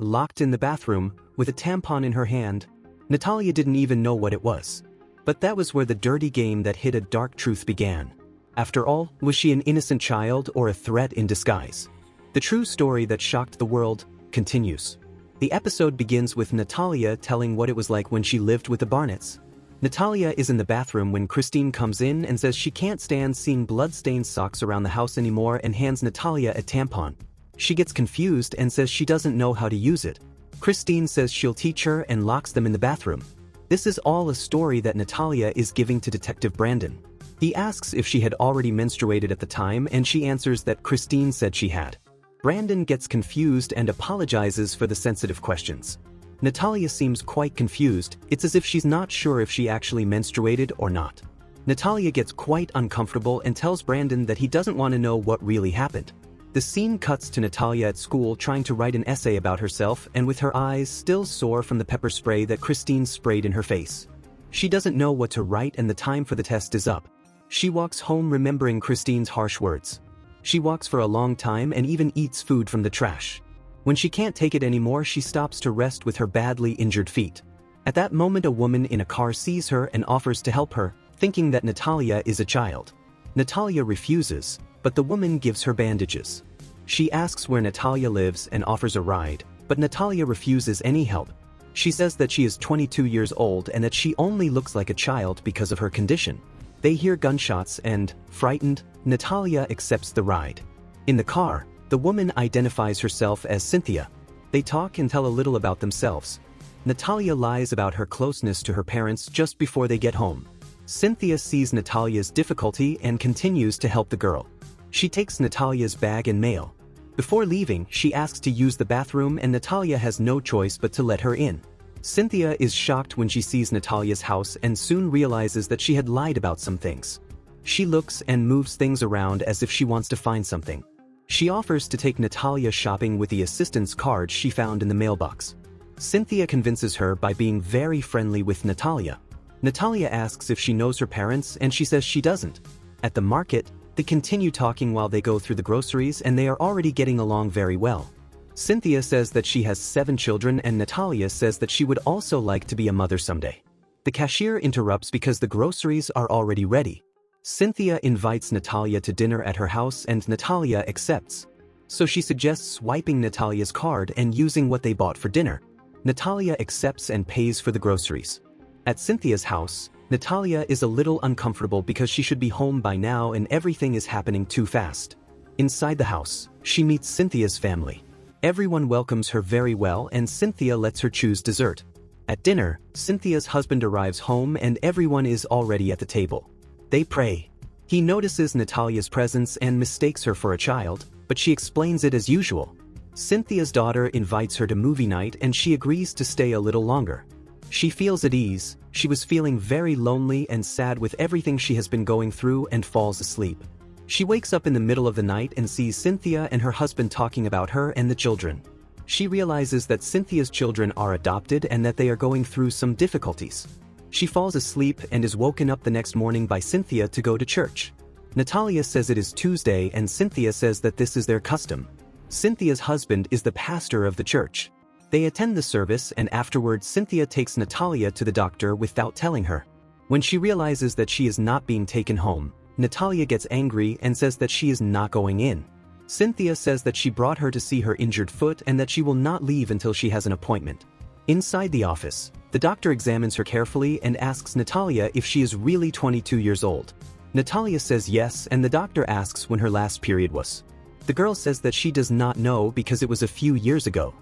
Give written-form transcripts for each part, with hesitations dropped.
locked in the bathroom, with a tampon in her hand. Natalia didn't even know what it was. But that was where the dirty game that hid a dark truth began. After all, was she an innocent child or a threat in disguise? The true story that shocked the world continues. The episode begins with Natalia telling what it was like when she lived with the Barnetts. Natalia is in the bathroom when Christine comes in and says she can't stand seeing blood-stained socks around the house anymore and hands Natalia a tampon. She gets confused and says she doesn't know how to use it. Christine says she'll teach her and locks them in the bathroom. This is all a story that Natalia is giving to Detective Brandon. He asks if she had already menstruated at the time and she answers that Christine said she had. Brandon gets confused and apologizes for the sensitive questions. Natalia seems quite confused. It's as if she's not sure if she actually menstruated or not. Natalia gets quite uncomfortable and tells Brandon that he doesn't want to know what really happened. The scene cuts to Natalia at school trying to write an essay about herself and with her eyes still sore from the pepper spray that Christine sprayed in her face. She doesn't know what to write and the time for the test is up. She walks home remembering Christine's harsh words. She walks for a long time and even eats food from the trash. When she can't take it anymore, she stops to rest with her badly injured feet. At that moment, a woman in a car sees her and offers to help her, thinking that Natalia is a child. Natalia refuses, but the woman gives her bandages. She asks where Natalia lives and offers a ride, but Natalia refuses any help. She says that she is 22 years old and that she only looks like a child because of her condition. They hear gunshots and, frightened, Natalia accepts the ride. In the car, the woman identifies herself as Cynthia. They talk and tell a little about themselves. Natalia lies about her closeness to her parents just before they get home. Cynthia sees Natalia's difficulty and continues to help the girl. She takes Natalia's bag and mail. Before leaving, she asks to use the bathroom and Natalia has no choice but to let her in. Cynthia is shocked when she sees Natalia's house and soon realizes that she had lied about some things. She looks and moves things around as if she wants to find something. She offers to take Natalia shopping with the assistant's card she found in the mailbox. Cynthia convinces her by being very friendly with Natalia. Natalia asks if she knows her parents and she says she doesn't. At the market, they continue talking while they go through the groceries and they are already getting along very well. Cynthia says that she has 7 children and Natalia says that she would also like to be a mother someday. The cashier interrupts because the groceries are already ready. Cynthia invites Natalia to dinner at her house and Natalia accepts. So she suggests swiping Natalia's card and using what they bought for dinner. Natalia accepts and pays for the groceries. At Cynthia's house, Natalia is a little uncomfortable because she should be home by now and everything is happening too fast. Inside the house, she meets Cynthia's family. Everyone welcomes her very well and Cynthia lets her choose dessert. At dinner, Cynthia's husband arrives home and everyone is already at the table. They pray. He notices Natalia's presence and mistakes her for a child, but she explains it as usual. Cynthia's daughter invites her to movie night and she agrees to stay a little longer. She feels at ease. She was feeling very lonely and sad with everything she has been going through and falls asleep. She wakes up in the middle of the night and sees Cynthia and her husband talking about her and the children. She realizes that Cynthia's children are adopted and that they are going through some difficulties. She falls asleep and is woken up the next morning by Cynthia to go to church. Natalia says it is Tuesday and Cynthia says that this is their custom. Cynthia's husband is the pastor of the church. They attend the service and afterwards Cynthia takes Natalia to the doctor without telling her. When she realizes that she is not being taken home, Natalia gets angry and says that she is not going in. Cynthia says that she brought her to see her injured foot and that she will not leave until she has an appointment. Inside the office, the doctor examines her carefully and asks Natalia if she is really 22 years old. Natalia says yes and the doctor asks when her last period was. The girl says that she does not know because it was a few years ago.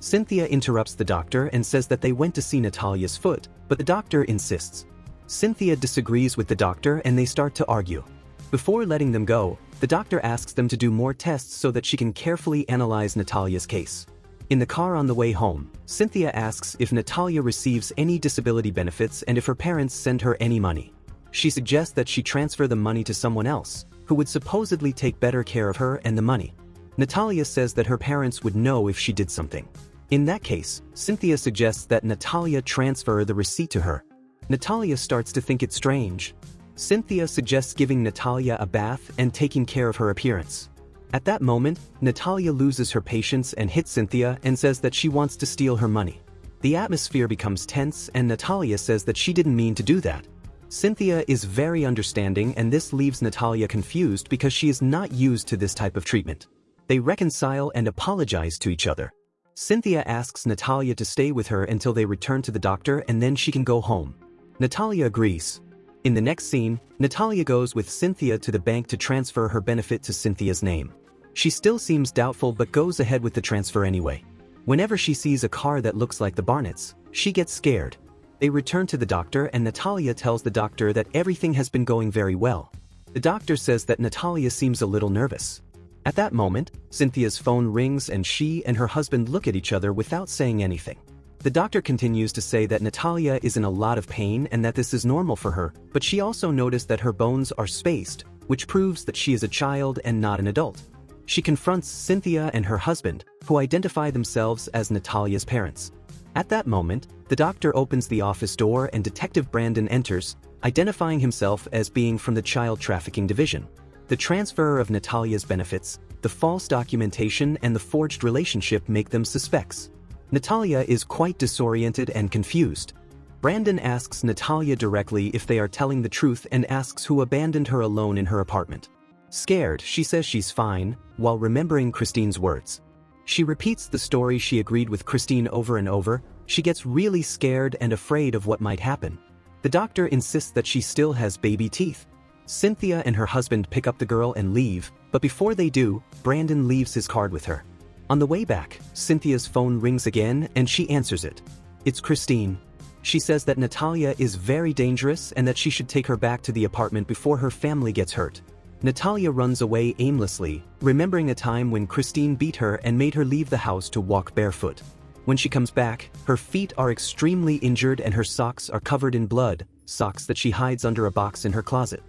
Cynthia interrupts the doctor and says that they went to see Natalia's foot, but the doctor insists. Cynthia disagrees with the doctor and they start to argue. Before letting them go, the doctor asks them to do more tests so that she can carefully analyze Natalia's case. In the car on the way home, Cynthia asks if Natalia receives any disability benefits and if her parents send her any money. She suggests that she transfer the money to someone else, who would supposedly take better care of her and the money. Natalia says that her parents would know if she did something. In that case, Cynthia suggests that Natalia transfer the receipt to her. Natalia starts to think it's strange. Cynthia suggests giving Natalia a bath and taking care of her appearance. At that moment, Natalia loses her patience and hits Cynthia and says that she wants to steal her money. The atmosphere becomes tense and Natalia says that she didn't mean to do that. Cynthia is very understanding and this leaves Natalia confused because she is not used to this type of treatment. They reconcile and apologize to each other. Cynthia asks Natalia to stay with her until they return to the doctor and then she can go home. Natalia agrees. In the next scene, Natalia goes with Cynthia to the bank to transfer her benefit to Cynthia's name. She still seems doubtful but goes ahead with the transfer anyway. Whenever she sees a car that looks like the Barnetts, she gets scared. They return to the doctor and Natalia tells the doctor that everything has been going very well. The doctor says that Natalia seems a little nervous. At that moment, Cynthia's phone rings and she and her husband look at each other without saying anything. The doctor continues to say that Natalia is in a lot of pain and that this is normal for her, but she also noticed that her bones are spaced, which proves that she is a child and not an adult. She confronts Cynthia and her husband, who identify themselves as Natalia's parents. At that moment, the doctor opens the office door and Detective Brandon enters, identifying himself as being from the Child Trafficking Division. The transfer of Natalia's benefits, the false documentation and the forged relationship make them suspects. Natalia is quite disoriented and confused. Brandon asks Natalia directly if they are telling the truth and asks who abandoned her alone in her apartment. Scared, she says she's fine, while remembering Christine's words. She repeats the story she agreed with Christine over and over. She gets really scared and afraid of what might happen. The doctor insists that she still has baby teeth. Cynthia and her husband pick up the girl and leave, but before they do, Brandon leaves his card with her. On the way back, Cynthia's phone rings again and she answers it. It's Christine. She says that Natalia is very dangerous and that she should take her back to the apartment before her family gets hurt. Natalia runs away aimlessly, remembering a time when Christine beat her and made her leave the house to walk barefoot. When she comes back, her feet are extremely injured and her socks are covered in blood, socks that she hides under a box in her closet.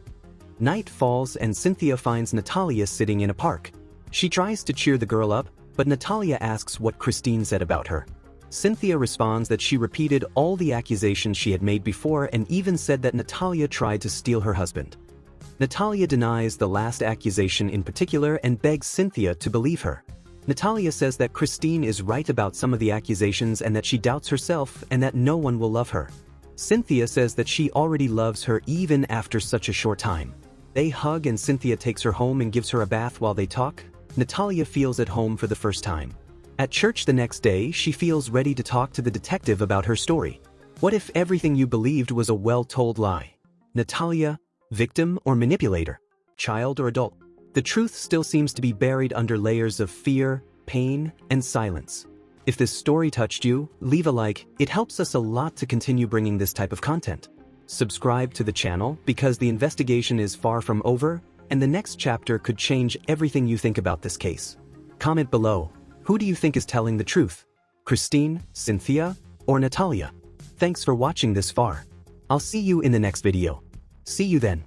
Night falls and Cynthia finds Natalia sitting in a park. She tries to cheer the girl up, but Natalia asks what Christine said about her. Cynthia responds that she repeated all the accusations she had made before and even said that Natalia tried to steal her husband. Natalia denies the last accusation in particular and begs Cynthia to believe her. Natalia says that Christine is right about some of the accusations and that she doubts herself and that no one will love her. Cynthia says that she already loves her even after such a short time. They hug and Cynthia takes her home and gives her a bath while they talk. Natalia feels at home for the first time. At church the next day, she feels ready to talk to the detective about her story. What if everything you believed was a well-told lie? Natalia, victim or manipulator? Child or adult? The truth still seems to be buried under layers of fear, pain, and silence. If this story touched you, leave a like. It helps us a lot to continue bringing this type of content. Subscribe to the channel because the investigation is far from over and the next chapter could change everything you think about this case. Comment below. Who do you think is telling the truth? Christine, Cynthia, or Natalia? Thanks for watching this far. I'll see you in the next video. See you then.